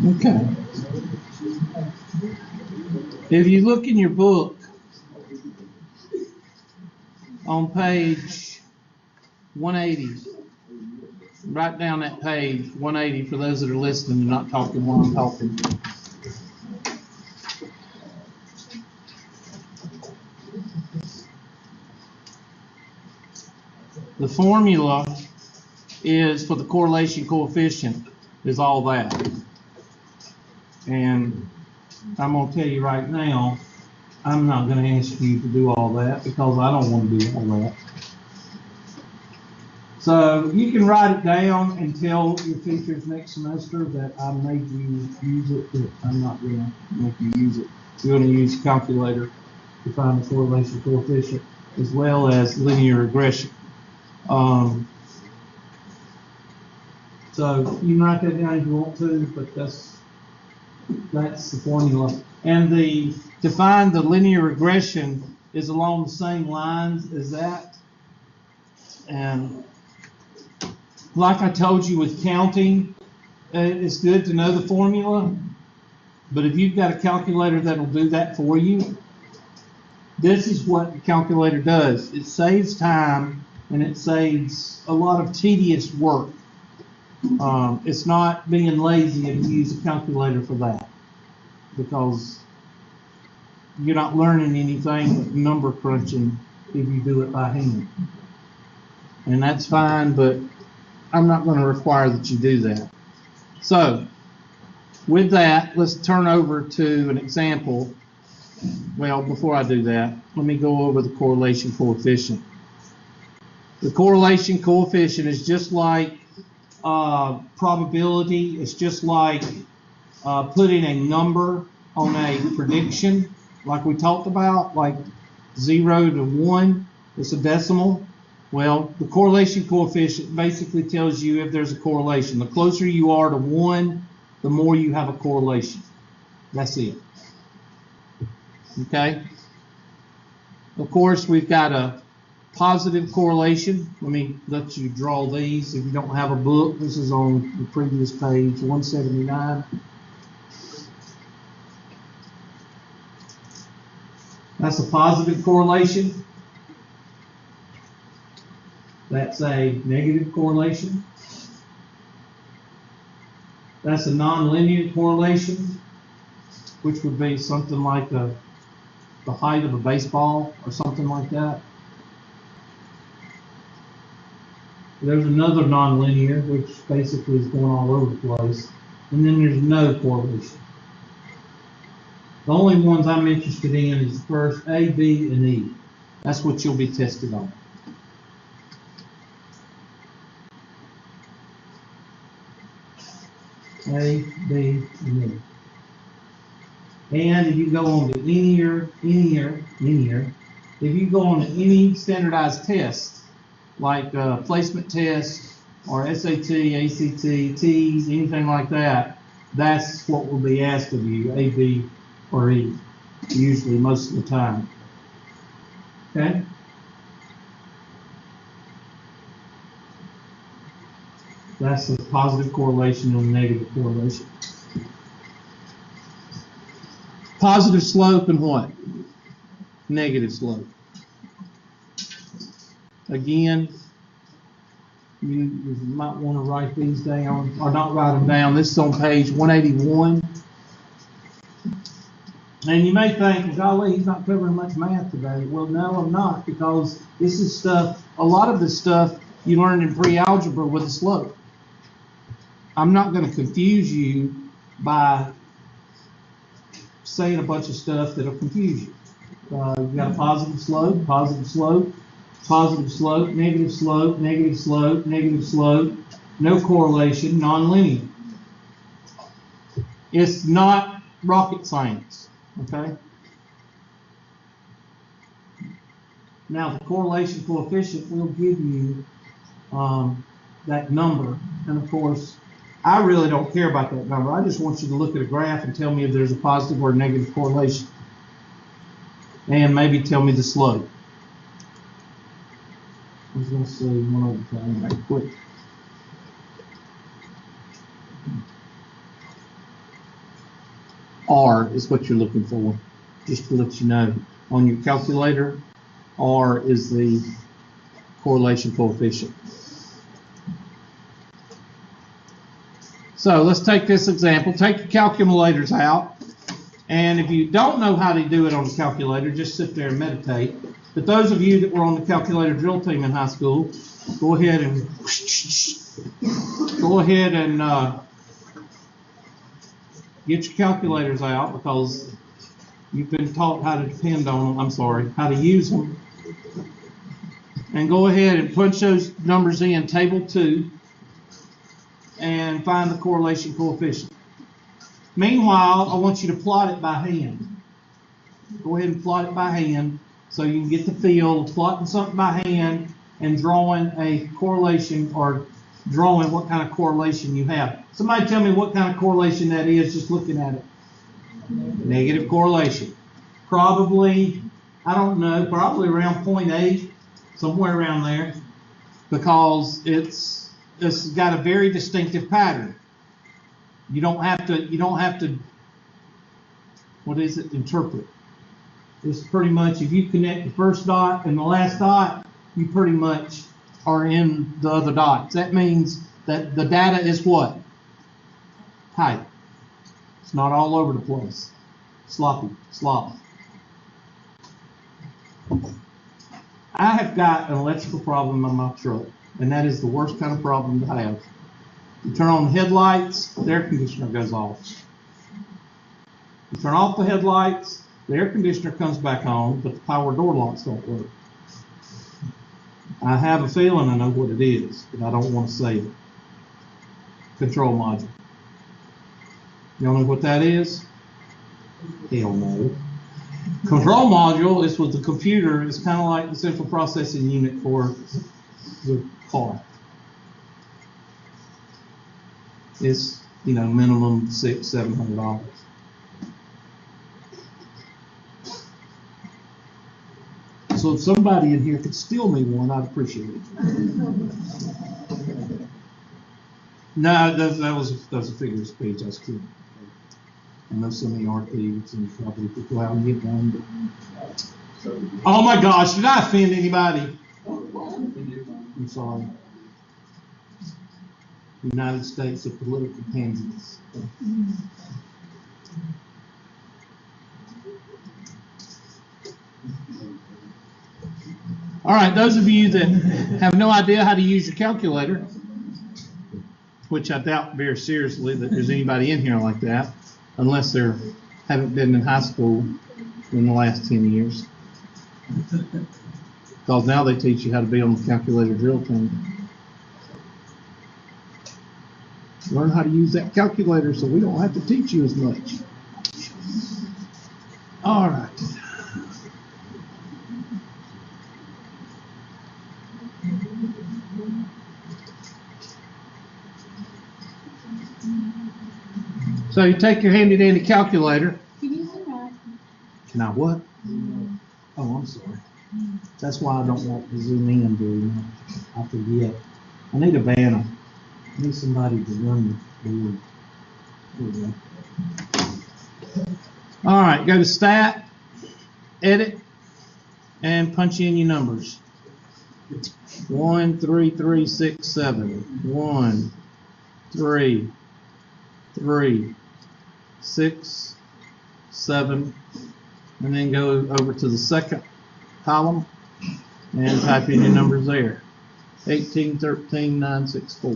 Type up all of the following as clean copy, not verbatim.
Okay. If you look in your book on page 180, write down that page 180 for those that are listening and not talking while I'm talking. The formula is for the correlation coefficient is all that. And I'm going to tell you right now, I'm not going to ask you to do all that because I don't want to do all that. So you can write it down and tell your teachers next semester that I made you use it, but I'm not going to make you use it. You're going to use a calculator to find the correlation coefficient as well as linear regression. So you can write that down if you want to, but that's the formula. And to find the linear regression is along the same lines as that. And like I told you with counting, it's good to know the formula, but if you've got a calculator that'll do that for you, this is what the calculator does. It saves time and it saves a lot of tedious work. It's not being lazy if you use a calculator for that, because you're not learning anything but number crunching if you do it by hand. And that's fine, but I'm not going to require that you do that. So with that, let's turn over to an example. Well, before I do that, let me go over the correlation coefficient. The correlation coefficient is just like probability. It's just like putting a number on a prediction, like we talked about, like 0 to 1. It's a decimal. Well, the correlation coefficient basically tells you if there's a correlation. The closer you are to 1, the more you have a correlation. That's it. Okay? Of course, we've got a positive correlation. Let me let you draw these. If you don't have a book, this is on the previous page, 179. That's a positive correlation. That's a negative correlation. That's a nonlinear correlation, which would be something like the height of a baseball or something like that. There's another nonlinear, which basically is going all over the place. And then there's no correlation. The only ones I'm interested in is the first A, B, and E. That's what you'll be tested on. A, B, and E. And if you go on to linear, if you go on to any standardized test, like placement test or SAT, ACT, T's, anything like that, that's what will be asked of you, A, B, or E, usually most of the time. Okay? That's a positive correlation and a negative correlation. Positive slope and what? Negative slope. Again, you might want to write these down, or not write them down. This is on page 181. And you may think, golly, he's not covering much math today. Well, no, I'm not, because this is stuff, a lot of this stuff you learned in pre-algebra with a slope. I'm not going to confuse you by saying a bunch of stuff that'll confuse you. You've got a positive slope, positive slope, positive slope, negative slope, negative slope, negative slope, no correlation, nonlinear. It's not rocket science, okay? Now the correlation coefficient will give you that number, and of course, I really don't care about that number. I just want you to look at a graph and tell me if there's a positive or a negative correlation. And maybe tell me the slope. I was going to say one other thing right quick. R is what you're looking for, just to let you know. On your calculator, R is the correlation coefficient. So let's take this example. Take your calculators out, and if you don't know how to do it on the calculator, just sit there and meditate. But those of you that were on the calculator drill team in high school, go ahead and get your calculators out, because you've been taught how to depend on them, how to use them. And go ahead and punch those numbers in table 2 and find the correlation coefficient. Meanwhile, I want you to plot it by hand. Go ahead and plot it by hand so you can get the feel of plotting something by hand and drawing a correlation, or drawing what kind of correlation you have. Somebody tell me what kind of correlation that is just looking at it. Negative correlation. Probably, I don't know, probably around 0.8, somewhere around there, because it's got a very distinctive pattern. You don't have to, what is it, interpret. It's pretty much, if you connect the first dot and the last dot, you pretty much are in the other dots. That means that the data is what? Tight. It's not all over the place. Sloppy. I have got an electrical problem on my truck, and that is the worst kind of problem to have. You turn on the headlights, the air conditioner goes off. You turn off the headlights, the air conditioner comes back on, but the power door locks don't work. I have a feeling I know what it is, but I don't want to say it. Control module. Y'all know what that is? Hell no. Control module is with the computer. It's kind of like the central processing unit for the car. It's, minimum $600-700. So if somebody in here could steal me one, I'd appreciate it. No, that was a figure of speech. I was kidding. I know some of you are thieves and probably could go out and get one. But... Oh my gosh, did I offend anybody? I'm sorry. United States of political pansies. All right, those of you that have no idea how to use your calculator, which I doubt very seriously that there's anybody in here like that, unless they haven't been in high school in the last 10 years. Because now they teach you how to be on the calculator drill team. Learn how to use that calculator so we don't have to teach you as much. All right. So you take your handy dandy calculator. Can you do that? Can I what? Oh, I'm sorry. That's why I don't want to zoom in very much. I forget. I need a banner. I need somebody to run the board. There we go. All right, go to Stat, Edit, and punch in your numbers. 1, 3, 3, 6, 7. 1, 3, 3, 6, 7, and then go over to the second column and type in your numbers there. 18, 13, 9, 6, 4.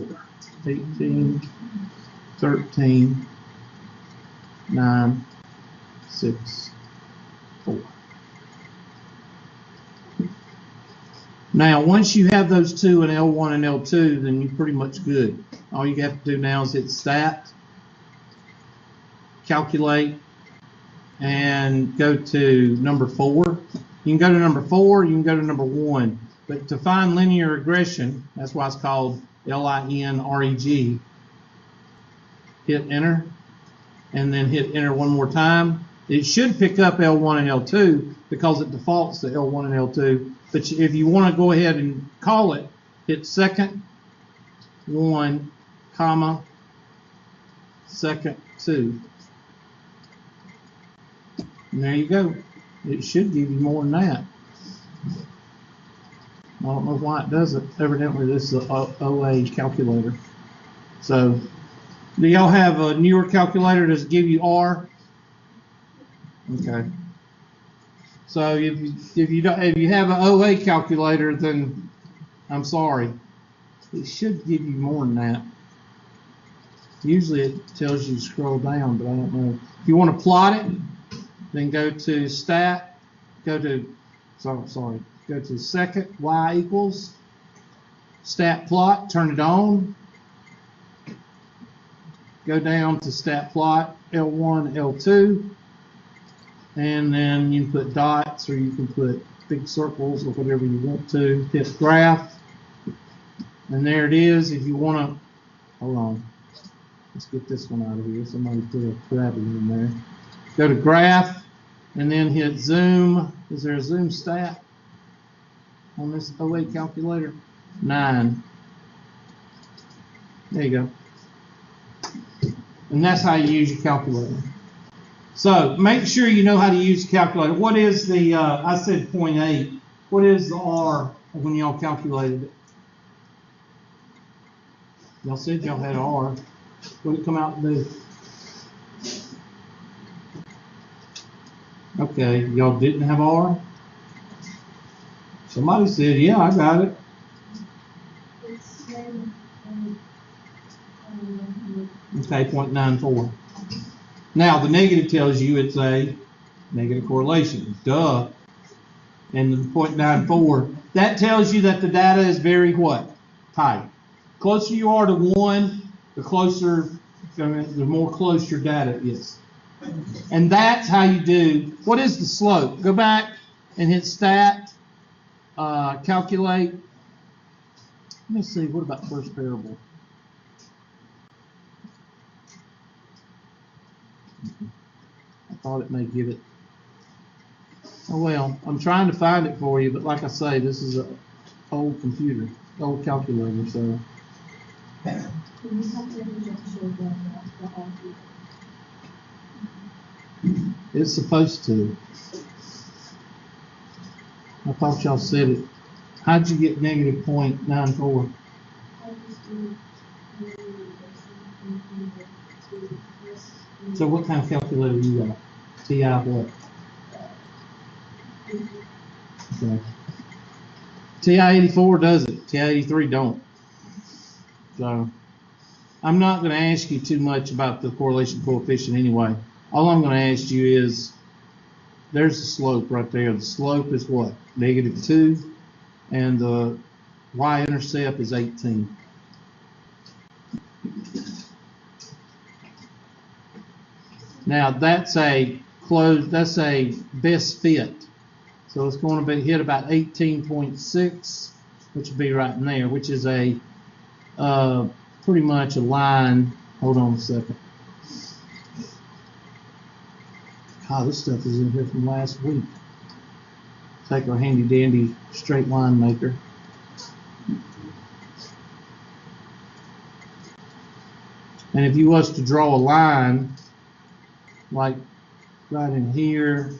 18, 13, 9, 6, 4. Now, once you have those two in L1 and L2, then you're pretty much good. All you have to do now is hit Stat, Calculate, and go to number 4. You can go to number 4, you can go to number 1. But to find linear regression, that's why it's called LINREG, hit Enter, and then hit Enter one more time. It should pick up L1 and L2 because it defaults to L1 and L2. But if you want to go ahead and call it, hit second 1, comma, second 2. And there you go. It should give you more than that. I don't know why it doesn't. Evidently, this is a OA calculator. So, do y'all have a newer calculator? Does it give you R? Okay. So if you have an OA calculator, then I'm sorry. It should give you more than that. Usually it tells you to scroll down, but I don't know. If you want to plot it, then go to stat, go to second, y equals, stat plot, turn it on, go down to stat plot, L1, L2, and then you can put dots or you can put big circles or whatever you want to, hit graph, and there it is. If you want to, hold on, let's get this one out of here. Somebody put a gravity in there. Go to graph, and then hit zoom. Is there a zoom stat on this OA calculator? 9. There you go. And that's how you use your calculator. So make sure you know how to use the calculator. What is the, I said 0.8. What is the R when y'all calculated it? Y'all said y'all had R. What did it come out to do? Okay, y'all didn't have R? Somebody said, yeah, I got it. Okay, 0.94. Now, the negative tells you it's a negative correlation. Duh. And the 0.94, that tells you that the data is very what? Tight. The closer you are to 1, the closer, the more close your data is. And that's how you do, what is the slope? Go back and hit stat, calculate. Let me see, what about first variable? I thought it may give it. Oh well, I'm trying to find it for you, but like I say, this is an old computer, old calculator, so. It's supposed to. I thought y'all said it. How'd you get negative 0.94? So what kind of calculator you got? TI what? Okay. Ti84 does it. Ti83 don't. So I'm not going to ask you too much about the correlation coefficient anyway. All I'm going to ask you is, there's the slope right there. The slope is what? -2, and the y-intercept is 18. Now that's a best fit. So it's going to be hit about 18.6, which would be right in there, which is a pretty much a line. Hold on a second. Ah, this stuff is in here from last week. Take our handy dandy straight line maker. And if you was to draw a line like right in here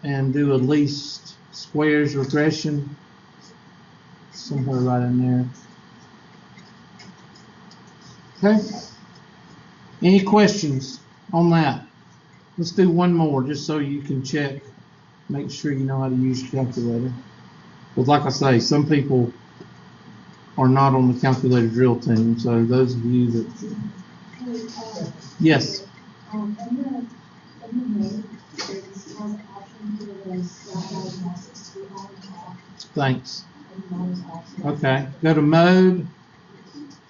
and do a least squares regression somewhere right in there. Okay? Any questions on that? Let's do one more just so you can check, make sure you know how to use your calculator. But like I say, some people are not on the calculator drill team, so those of you that... Yes? Thanks. Okay, go to mode.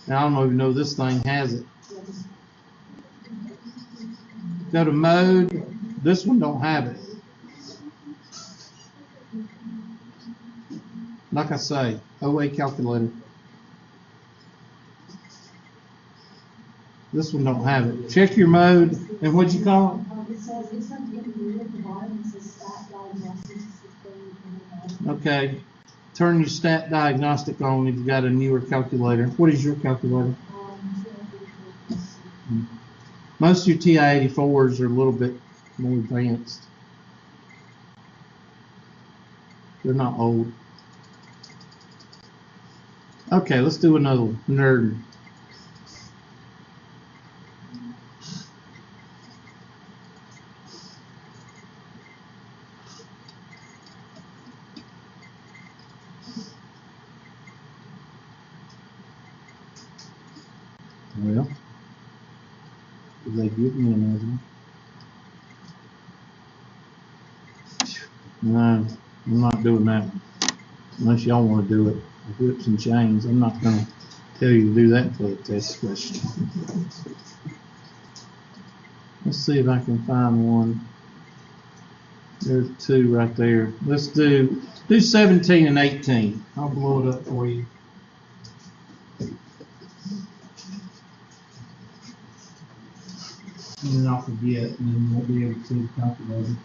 Now, I don't even know if this thing has it. Go to mode. This one don't have it. Like I say, OA calculator. This one don't have it. Check your mode. And what'd you call it? It says it's something at the bottom. It says stat diagnostics. Okay. Turn your stat diagnostic on if you got a newer calculator. What is your calculator? Most of your Ti84s are a little bit more advanced. They're not old. Okay, let's do another one. Nerd. Well, did they give me another one? No, I'm not doing that one. Unless y'all want to do it. Whips and chains. I'm not going to tell you to do that for the test question. Let's see if I can find one. There's two right there. Let's do 17 and 18. I'll blow it up for you. And then I'll forget, and then you won't be able to see the calculator.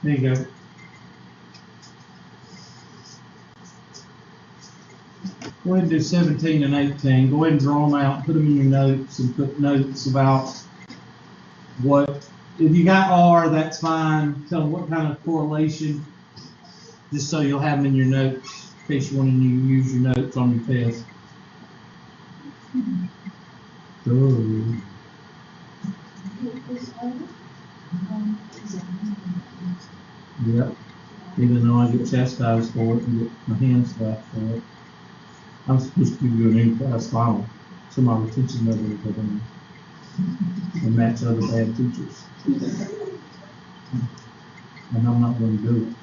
There you go. Go ahead and do 17 and 18. Go ahead and draw them out, put them in your notes, and put notes about what, if you got R, that's fine. Tell them what kind of correlation, just so you'll have them in your notes in case you want to use your notes on your test. Oh. Yep. Even though I get chastised for it and get my hands slapped for it. I'm supposed to give you an in-class final. So my retention level will go down and match other bad teachers. And I'm not going to do it.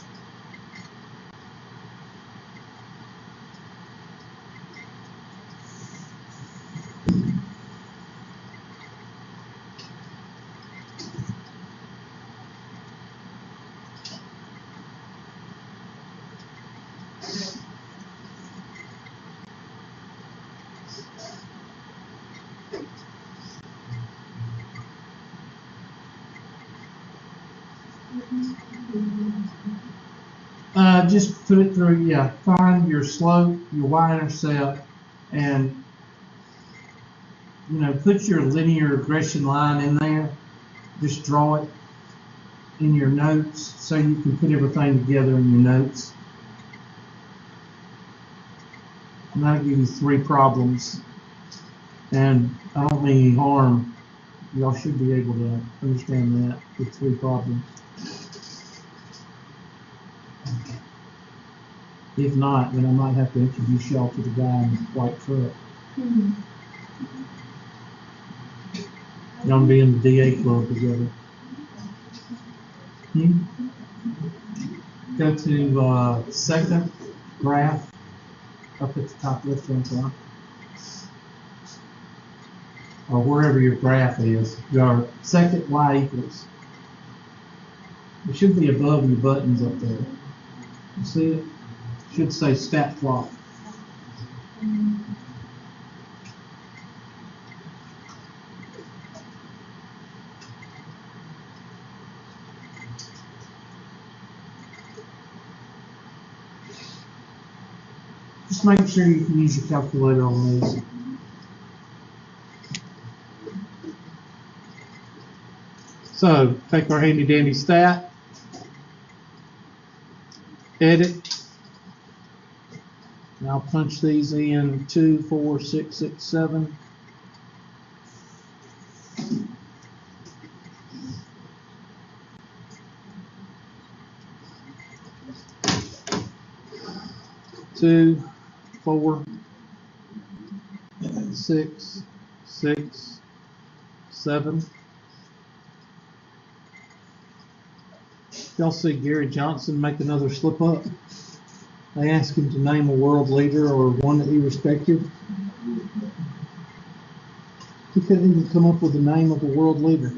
Just put it through, yeah, find your slope, your y-intercept, and, you know, put your linear regression line in there. Just draw it in your notes so you can put everything together in your notes. And that'll give you 3 problems. And I don't mean any harm. Y'all should be able to understand that with 3 problems. If not, then I might have to introduce y'all to the guy in the white truck. Y'all be in the DA club together. Go to second graph up at the top left-hand corner. Or wherever your graph is. Your second y equals. It should be above your buttons up there. You see it? Should say stat plot. Just make sure you can use your calculator on these. So take our handy dandy stat, edit. And I'll punch these in 2, 4, 6, 6, 7. Two, 4, 6, 6, 7. Y'all see Gary Johnson make another slip up? They asked him to name a world leader or one that he respected. He couldn't even come up with the name of a world leader.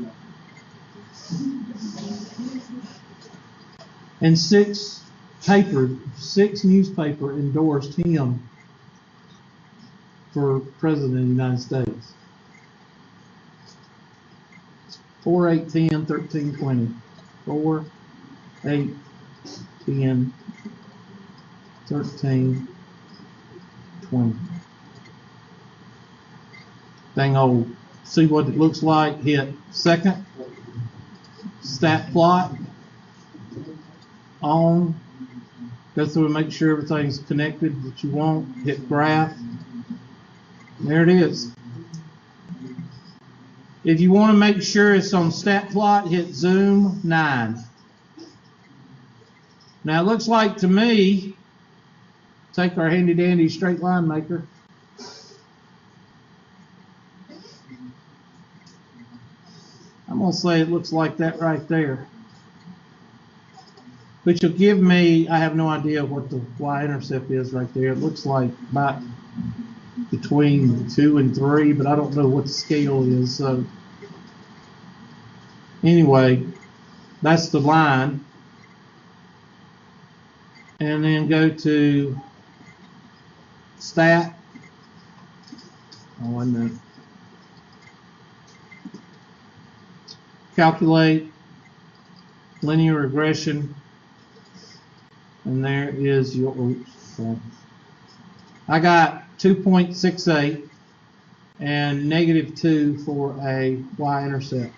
And 6 newspaper endorsed him for president of the United States. 4, 8, 10, 13, 20. 4, 8, 10, 13, 20. thing will see what it looks like. Hit second, stat plot, on, go through and make sure everything's connected that you want, hit graph. There it is. If you want to make sure it's on stat plot, hit zoom 9. Now it looks like to me, take our handy dandy straight line maker. I'm going to say it looks like that right there. Which will give me, I have no idea what the y-intercept is right there. It looks like about between 2 and 3, but I don't know what the scale is. So anyway, that's the line. And then go to stat. Oh, 1 minute. Calculate linear regression. And there is your, oops, sorry. I got 2.68 and -2 for a y-intercept.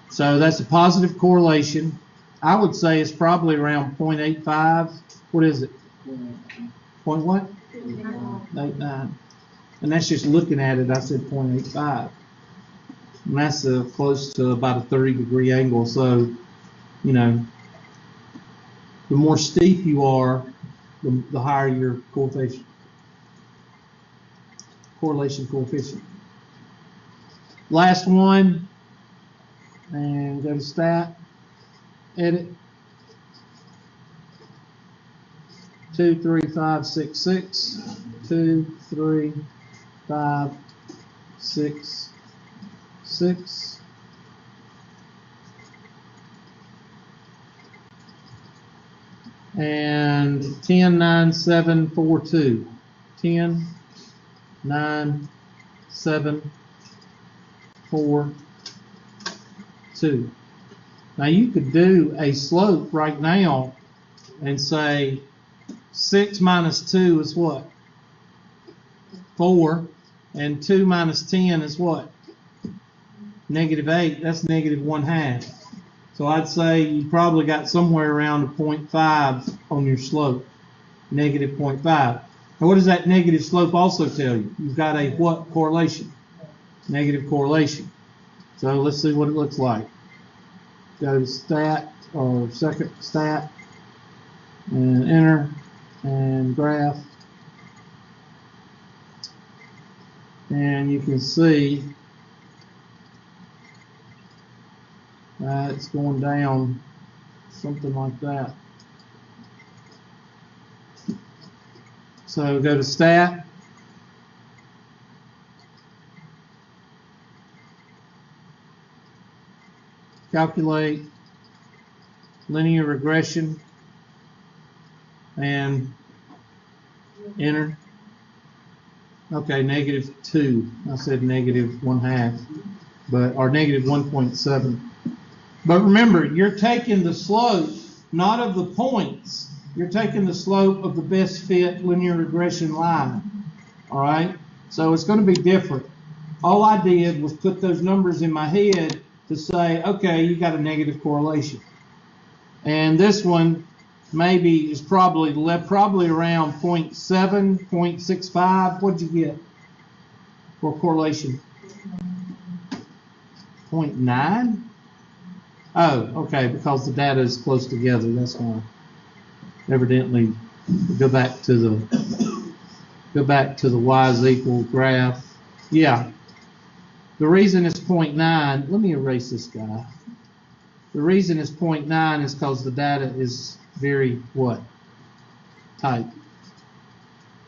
So that's a positive correlation. I would say it's probably around 0.85. What is it? Point what? 0.89. And that's just looking at it. I said 0.85. And that's close to about a 30-degree angle. So, you know, the more steep you are, the higher your correlation coefficient. Last one, and go to stat, edit, 2, 3, 5, 6, 6, 2, 3, 5, 6, 6. And 10, 9, 7, 4, 2. 10, 9, 7, 4, 2. Now you could do a slope right now and say 6 minus 2 is what? 4. And 2 minus 10 is what? -8. That's -1/2. So I'd say you probably got somewhere around a 0.5 on your slope, -0.5. Now what does that negative slope also tell you? You've got a what correlation? Negative correlation. So let's see what it looks like. Go to stat or second stat and enter and graph. And you can see it's going down something like that. So go to stat, calculate linear regression, and enter. Okay, -2. I said -1/2, but or -1.7. But remember, you're taking the slope, not of the points. You're taking the slope of the best fit linear regression line. All right? So it's going to be different. All I did was put those numbers in my head to say, okay, you got a negative correlation. And this one maybe is probably around 0.7, 0.65. What'd you get for correlation? 0.9? Oh, okay, because the data is close together. That's why. Evidently, go back to the y is equal graph. Yeah. The reason it's 0.9. Let me erase this guy. The reason it's 0.9 is because the data is very what? Tight.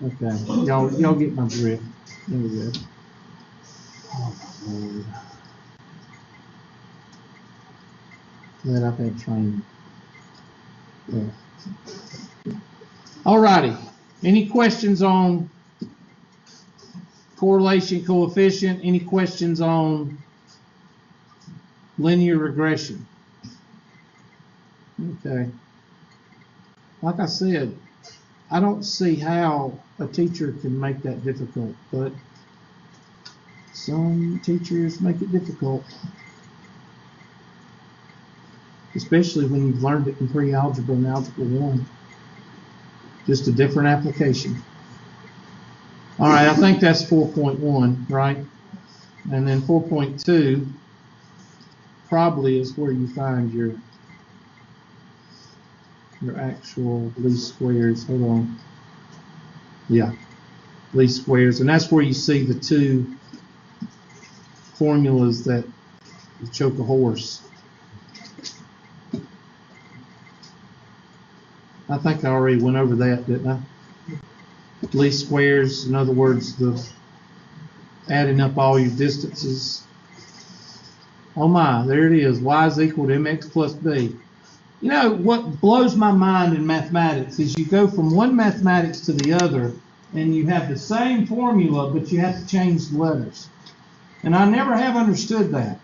Okay. Y'all get my drift. There we go. Oh my Lord. That I've had training. Yeah. Alrighty. Any questions on correlation coefficient? Any questions on linear regression? Okay. Like I said, I don't see how a teacher can make that difficult, but Some teachers make it difficult, especially when you've learned it in pre-algebra and algebra 1. Just a different application. All right, I think that's 4.1, right? And then 4.2 probably is where you find your actual least squares. Hold on. Yeah, least squares. And that's where you see the two formulas that choke a horse. I think I already went over that, didn't I? Least squares, in other words, the adding up all your distances. Oh my, there it is. Y is equal to mx plus b. You know, what blows my mind in mathematics is you go from one mathematics to the other, and you have the same formula, but you have to change the letters. And I never have understood that.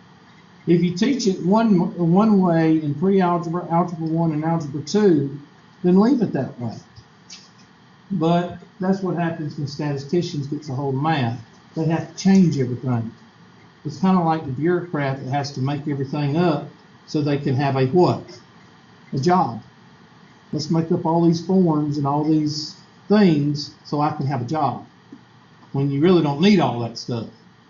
If you teach it one way in pre-algebra, algebra 1, and algebra 2, then leave it that way. But that's what happens when statisticians get a hold of math. They have to change everything. It's kind of like the bureaucrat that has to make everything up so they can have a what? A job. Let's make up all these forms and all these things so I can have a job. When you really don't need all that stuff.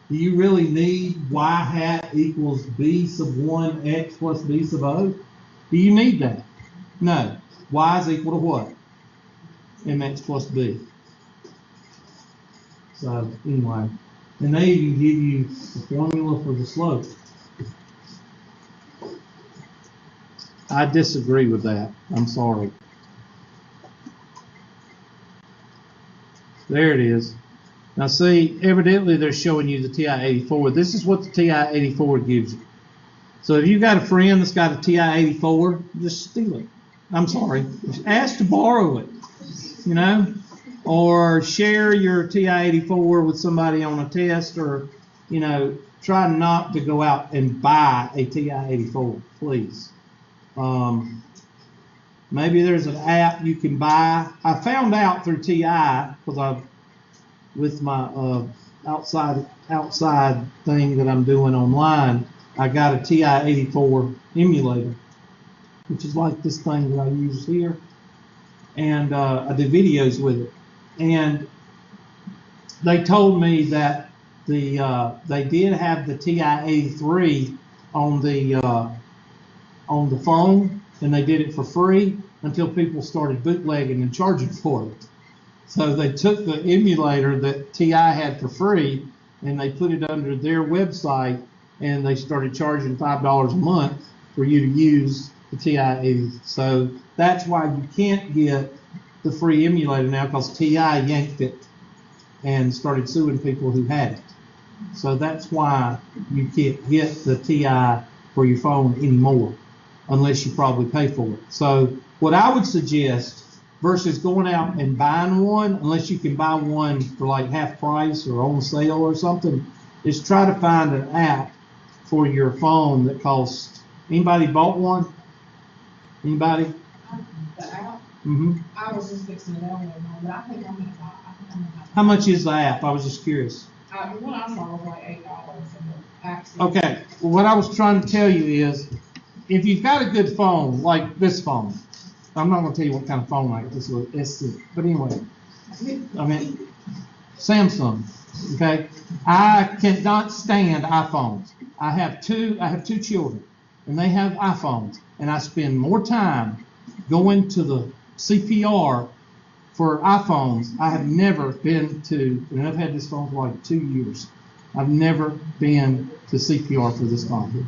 Do you really need y hat equals b sub 1 x plus b sub o? Do you need that? No. Y is equal to what? Mx plus b. So anyway, and they even give you the formula for the slope. I disagree with that. I'm sorry. There it is. Now see, evidently they're showing you the Ti84. This is what the Ti84 gives you. So if you've got a friend that's got a Ti84, just steal it. I'm sorry. Ask to borrow it, you know, or share your Ti84 with somebody on a test, or, you know, try not to go out and buy a Ti84, please. Maybe there's an app you can buy. I found out through TI, because with my outside thing that I'm doing online, I got a Ti84 emulator, which is like this thing that I use here, and I did videos with it. And they told me that they did have the Ti83 on the phone, and they did it for free until people started bootlegging and charging for it. So they took the emulator that TI had for free and they put it under their website, and they started charging $5 a month for you to use the Ti80. So that's why you can't get the free emulator now, because TI yanked it and started suing people who had it. So that's why you can't get the TI for your phone anymore, unless you probably pay for it. So what I would suggest, versus going out and buying one, unless you can buy one for like half price or on sale or something, is try to find an app for your phone that costs. Anybody bought one? Anybody? The app? Mm-hmm. I was just fixing it on, but I think I'm gonna buy. How much is the app? I was just curious. The one I saw was like $8. Okay, well, what I was trying to tell you is, if you've got a good phone, like this phone, I'm not going to tell you what kind of phone I got. This was S6. But anyway, I mean, Samsung, okay? I cannot stand iPhones. I have two children, and they have iPhones, and I spend more time going to the CPR for iPhones. I have never been to, and I've had this phone for like 2 years. I've never been to CPR for this phone.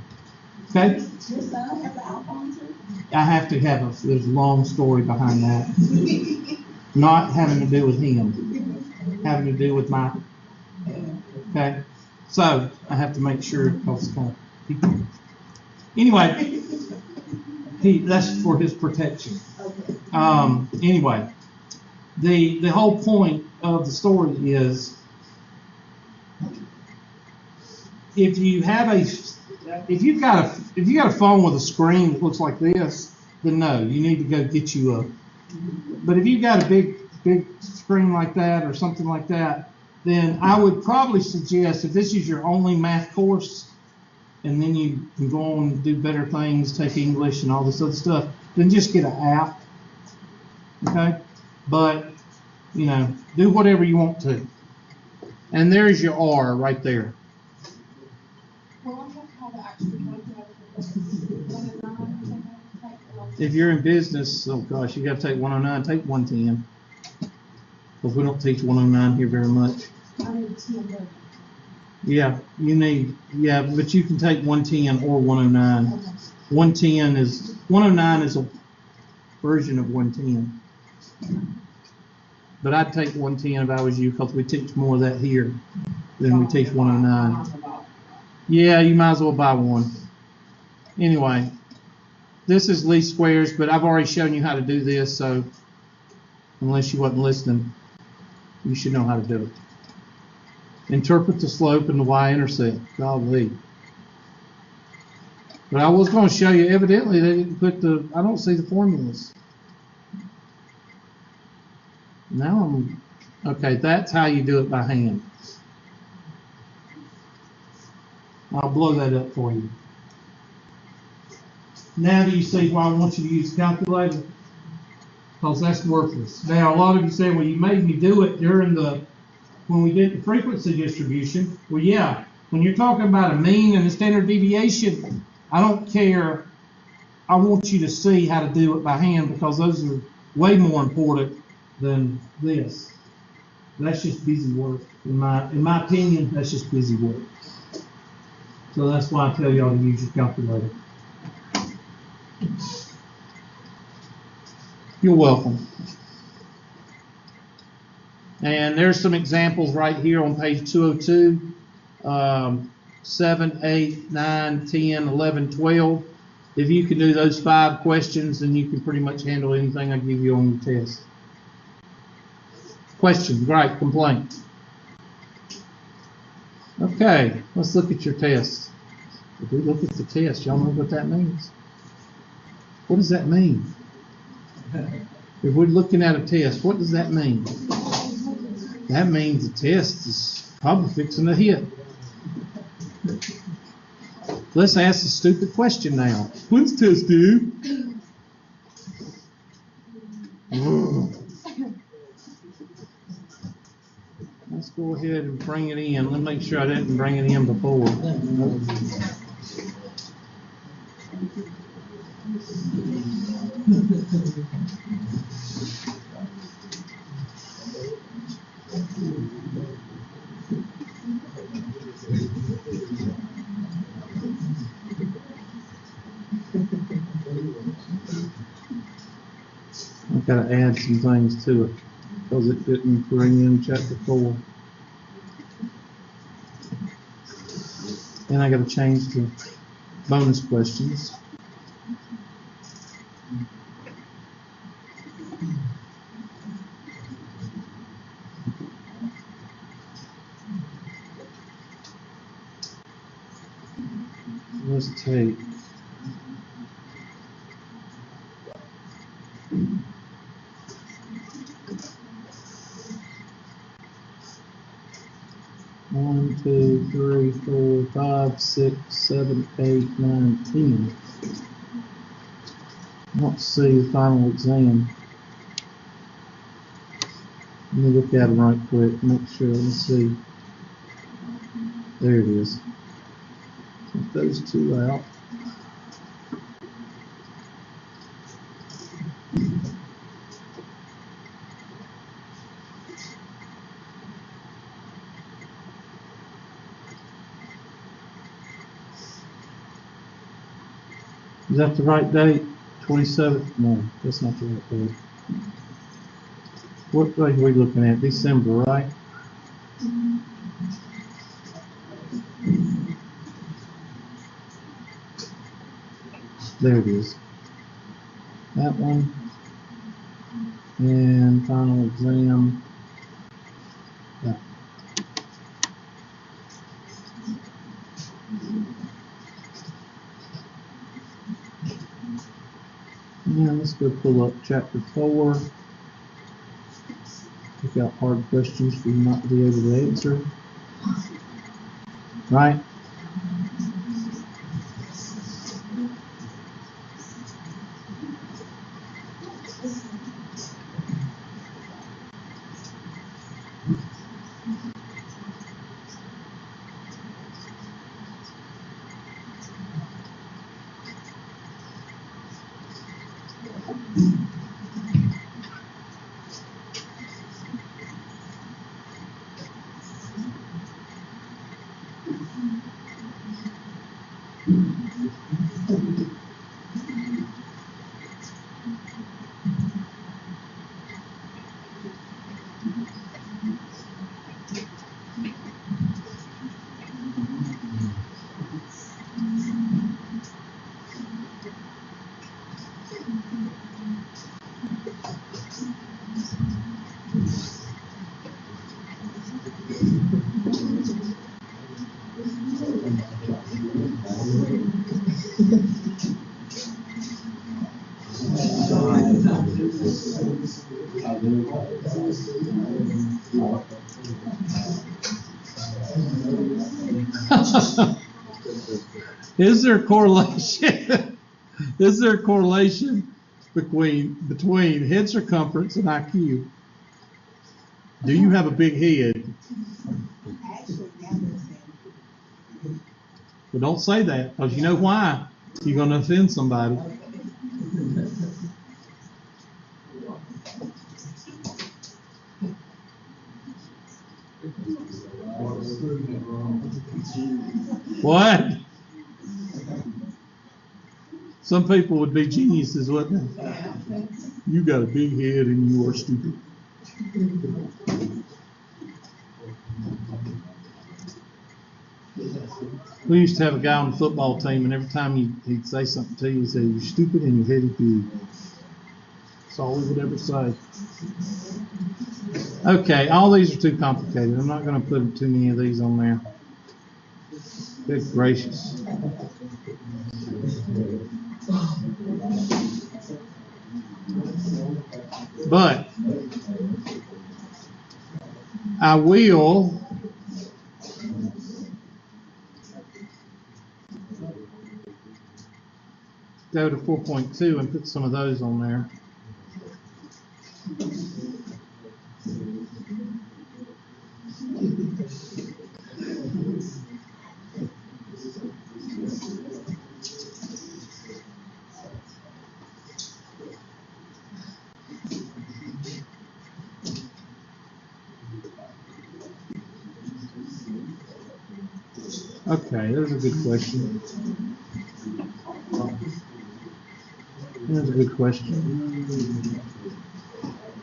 Okay? Your son has an iPhone too? I have to have there's a long story behind that. Not having to do with him, having to do with my, okay? So I have to make sure, because anyway, that's for his protection. Anyway, the whole point of the story is, if you've got a phone with a screen that looks like this, then no, you need to go get you a. But if you've got a big screen like that or something like that, then I would probably suggest, if this is your only math course, and then you can go on and do better things, take English and all this other stuff, then just get an app. Okay? But, you know, do whatever you want to. And there's your R right there. If you're in business, oh gosh, you got to take 109, take 110. Because we don't teach 109 here very much. Yeah, you need, yeah, but you can take 110 or 109. 109 is a version of 110. But I'd take 110 if I was you, because we teach more of that here than we teach 109. Yeah, you might as well buy one. Anyway, this is least squares, but I've already shown you how to do this, so unless you wasn't listening, you should know how to do it. Interpret the slope and the y-intercept. Golly. But I was going to show you, evidently they didn't put the, I don't see the formulas. Now okay, that's how you do it by hand. I'll blow that up for you. Now do you see why I want you to use a calculator? Because that's worthless. Now a lot of you say, well, you made me do it during when we did the frequency distribution. Well, yeah, when you're talking about a mean and a standard deviation, I don't care. I want you to see how to do it by hand, because those are way more important than this. That's just busy work. In my opinion, that's just busy work. So that's why I tell y'all to use your calculator. You're welcome. And there's some examples right here on page 202. 7, 8, 9, 10, 11, 12. If you can do those 5 questions, then you can pretty much handle anything I give you on the test. Question, great, complaint. Okay, let's look at your test. If we look at the test, y'all know what that means? What does that mean? If we're looking at a test, what does that mean? That means the test is probably fixing to hit. Let's ask a stupid question now. When's test due? Let's go ahead and bring it in. Let me make sure I didn't bring it in before. I've got to add some things to it because it didn't bring in chapter 4. And I got to change the bonus questions. Let's take one, 2, 3, 4, 5, 6, 7, 8, 9, 10. Let's see the final exam. Let me look at them right quick, make sure. Let's see. There it is. Take those 2 out. Is that the right date? 27th? No, that's not the right date. What date are we looking at? December, right? There it is. That one. And final exam. That. Now let's go pull up chapter 4. Pick out hard questions for you not to be able to answer. Right? Is there a correlation? Is there a correlation between head circumference and IQ? Do you have a big head? Well, don't say that, because you know why. You're going to offend somebody. What? Some people would be geniuses, wouldn't they? You got a big head and you are stupid. We used to have a guy on the football team, and every time he'd say something to you, he'd say, "You're stupid and your head is big." That's all we would ever say. Okay, all these are too complicated. I'm not going to put too many of these on there. Good gracious. But I will go to 4.2 and put some of those on there. Okay, there's a good question. That's a good question.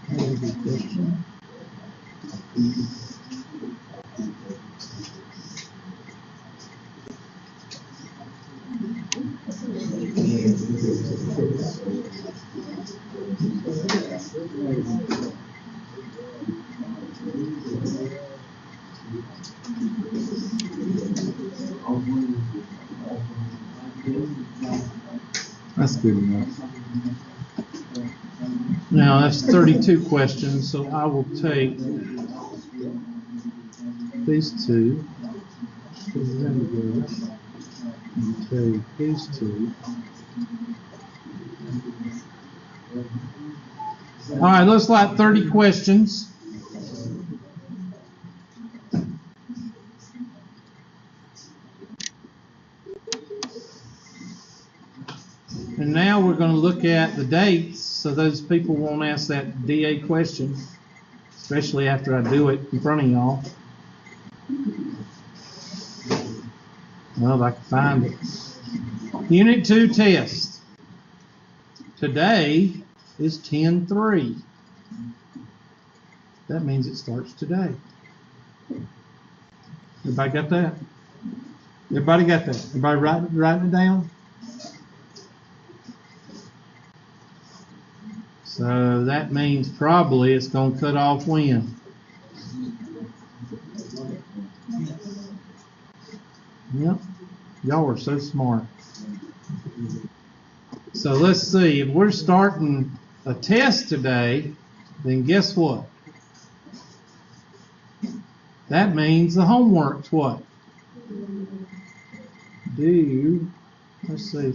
That's a good question. That's good enough. Now that's 32 questions, so I will take these two, put them together, and take these two. All right, looks like 30 questions. And now we're going to look at the dates so those people won't ask that DA question, especially after I do it in front of y'all. Well, if I can find it. Unit 2 test. Today is 10/3. That means it starts today. Everybody got that? Everybody got that? Everybody writing it down? So that means probably it's going to cut off when? Yep. Y'all are so smart. So let's see. If we're starting a test today, then guess what? That means the homework's what? Let's see,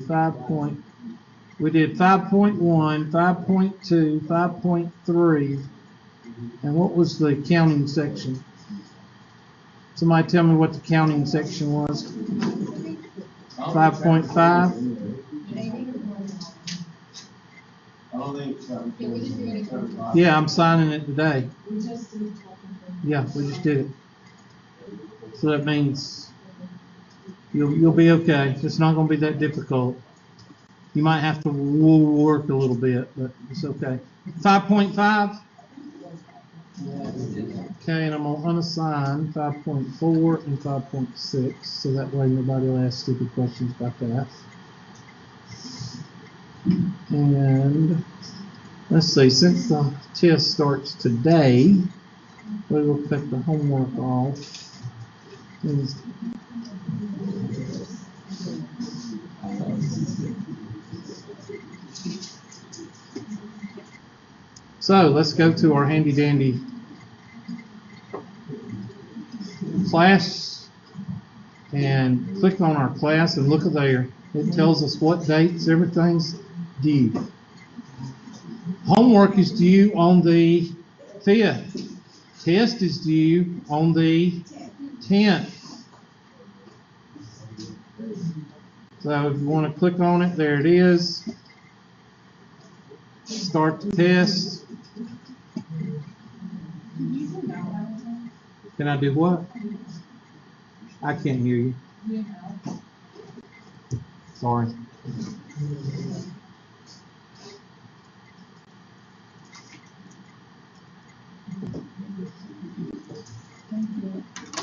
we did 5.1, 5.2, 5.3, and what was the counting section? Somebody tell me what the counting section was. 5.5? Yeah, I'm signing it today. Yeah, we just did it. So that means you'll be okay. It's not going to be that difficult. You might have to work a little bit, but it's okay. 5.5? Okay, and I'm going to unassign 5.4 and 5.6, so that way nobody will ask stupid questions about that. And let's see, since the test starts today, we will cut the homework off. So let's go to our handy dandy class and click on our class and look at there. It tells us what dates everything's due. Homework is due on the 5th. Test is due on the 10th. So if you want to click on it, there it is. Start the test. Can I do what? I can't hear you. Sorry.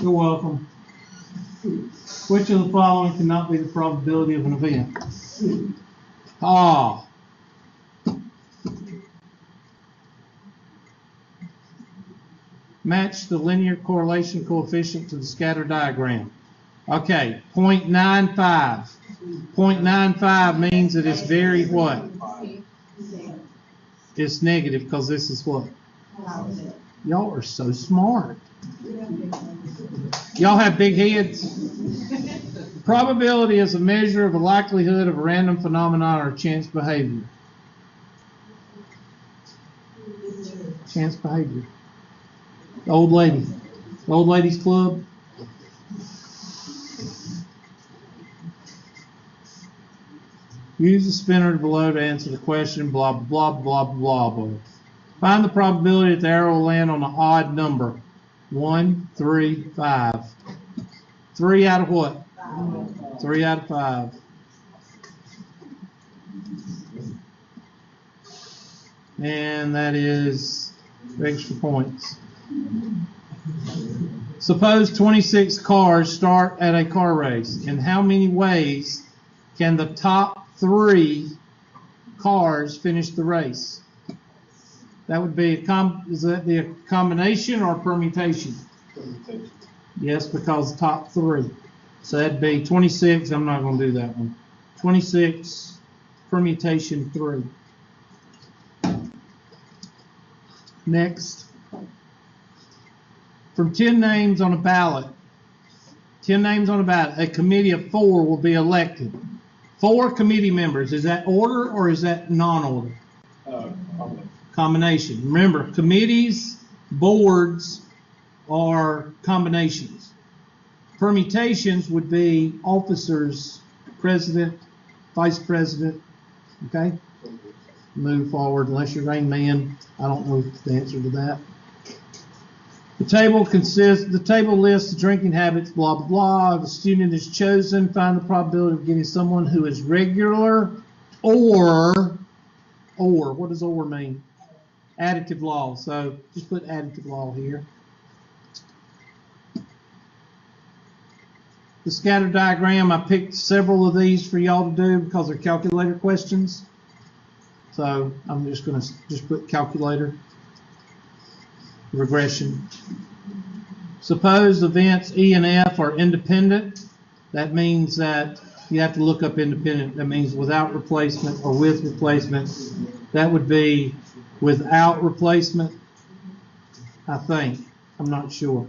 You're welcome. Which of the following cannot be the probability of an event? Ah. Match the linear correlation coefficient to the scatter diagram. Okay, 0.95. 0.95 means that it's very what? It's negative because this is what? Y'all are so smart. Y'all have big heads. Probability is a measure of the likelihood of a random phenomenon or chance behavior. Chance behavior. The old lady. The old ladies club. Use the spinner below to answer the question, blah, blah, blah, blah, blah. Find the probability that the arrow will land on an odd number. 1, 3, 5. 3 out of what? 3 out of 5. And that is extra points. Suppose 26 cars start at a car race. In how many ways can the top 3 cars finish the race? That would be is that be a combination or a permutation? Permutation. Yes, because top 3. So that'd be 26. I'm not going to do that one. 26 permutation 3. Next. From 10 names on a ballot, a committee of 4 will be elected. 4 committee members. Is that order or is that non-order? Combination. Remember, committees, boards are combinations. Permutations would be officers, president, vice president. Okay? Move forward. Unless you're Rain Man, I don't know the answer to that. The table lists the drinking habits, blah, blah, blah. If a student is chosen, find the probability of getting someone who is regular or what does or mean? Additive law. So just put additive law here. The scatter diagram, I picked several of these for y'all to do because they're calculator questions. So I'm just going to put calculator. Regression. Suppose events E and F are independent. That means that you have to look up independent. That means without replacement or with replacement. That would be without replacement, I think. I'm not sure.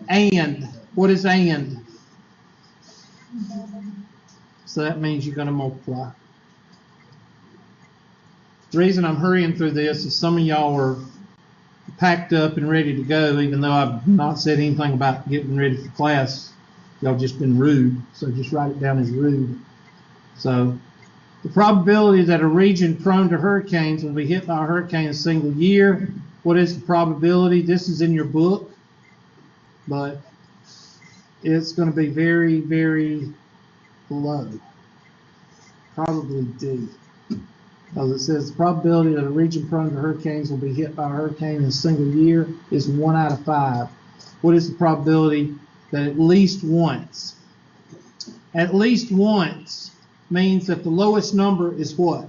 And. What is and? So that means you're going to multiply. The reason I'm hurrying through this is some of y'all are packed up and ready to go, even though I've not said anything about getting ready for class. Y'all just been rude, so just write it down as rude. So the probability that a region prone to hurricanes will be hit by a hurricane in a single year. What is the probability? This is in your book, but it's going to be very, very low. Probably D. Because it says the probability that a region prone to hurricanes will be hit by a hurricane in a single year is 1 out of 5. What is the probability that at least once? At least once means that the lowest number is what?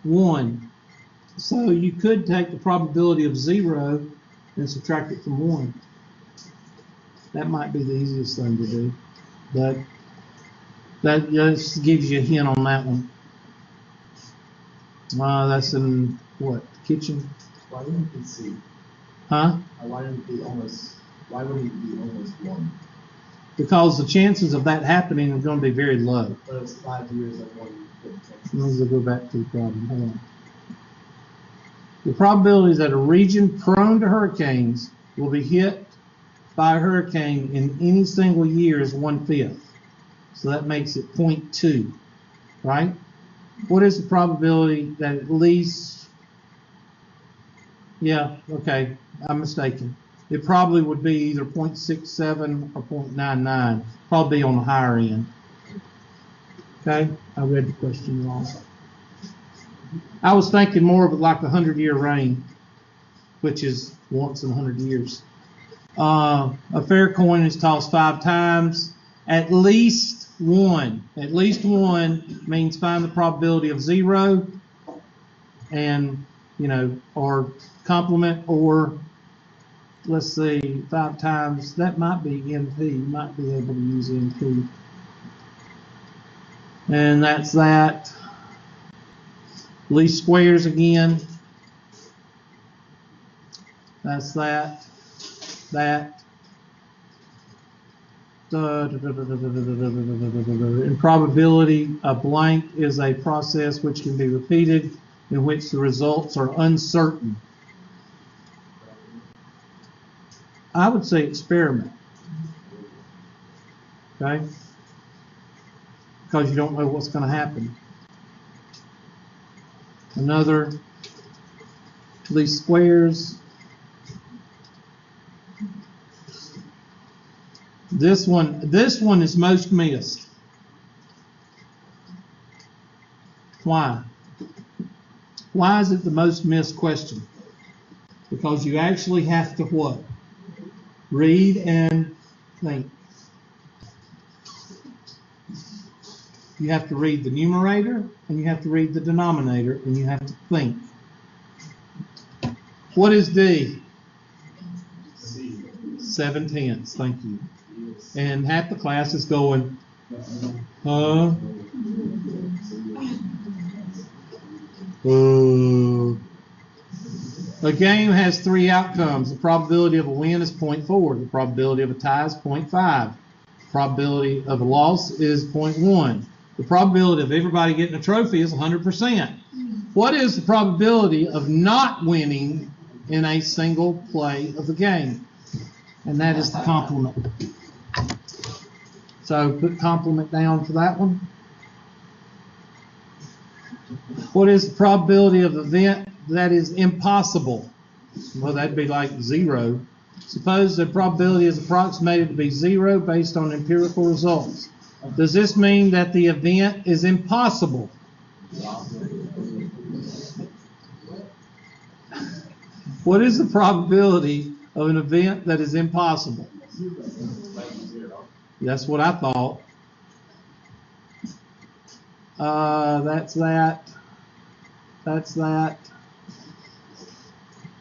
1. So you could take the probability of 0 and subtract it from 1. That might be the easiest thing to do. But that just gives you a hint on that one. That's in what? Kitchen? Why wouldn't it C? Huh? Why wouldn't it be almost 1? Because the chances of that happening are going to be very low. But it's 5 years of 1. Let's go back to the problem. Hold on. The probability that a region prone to hurricanes will be hit by a hurricane in any single year is 1/5. So that makes it 0.2, right? What is the probability that at least, yeah, okay, I'm mistaken. It probably would be either 0.67 or 0.99, probably on the higher end. Okay, I read the question wrong. I was thinking more of it like the 100-year rain, which is once in 100 years. A fair coin is tossed 5 times. At least one means find the probability of 0 and, or complement, or let's see, 5 times. That might be NP. You might be able to use NP. And that's that. Least squares again. That's that. That. In probability, a blank is a process which can be repeated in which the results are uncertain. I would say experiment. Okay? Because you don't know what's going to happen. Another least squares. This one is most missed. Why? Why is it the most missed question? Because you actually have to what? Read and think. You have to read the numerator and you have to read the denominator and you have to think. What is D? 7/10. Thank you. And half the class is going, huh? A game has 3 outcomes. The probability of a win is 0.4. The probability of a tie is 0.5. The probability of a loss is 0.1. The probability of everybody getting a trophy is 100%. What is the probability of not winning in a single play of the game? And that is the complement. So put complement down for that one. What is the probability of an event that is impossible? Well, that'd be like 0. Suppose the probability is approximated to be 0 based on empirical results. Does this mean that the event is impossible? What is the probability of an event that is impossible? That's what I thought. That's that. That's that.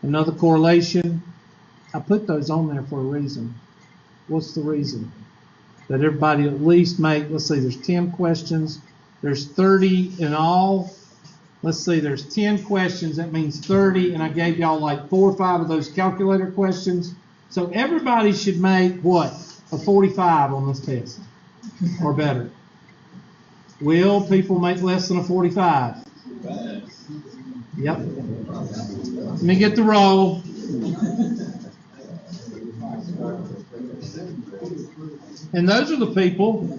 Another correlation. I put those on there for a reason. What's the reason? That everybody at least make, let's see, there's 10 questions. There's 30 in all. Let's see, there's 10 questions. That means 30, and I gave y'all like 4 or 5 of those calculator questions. So everybody should make what? A 45 on this test, or better. Will people make less than a 45? Yep. Let me get the roll. And those are the people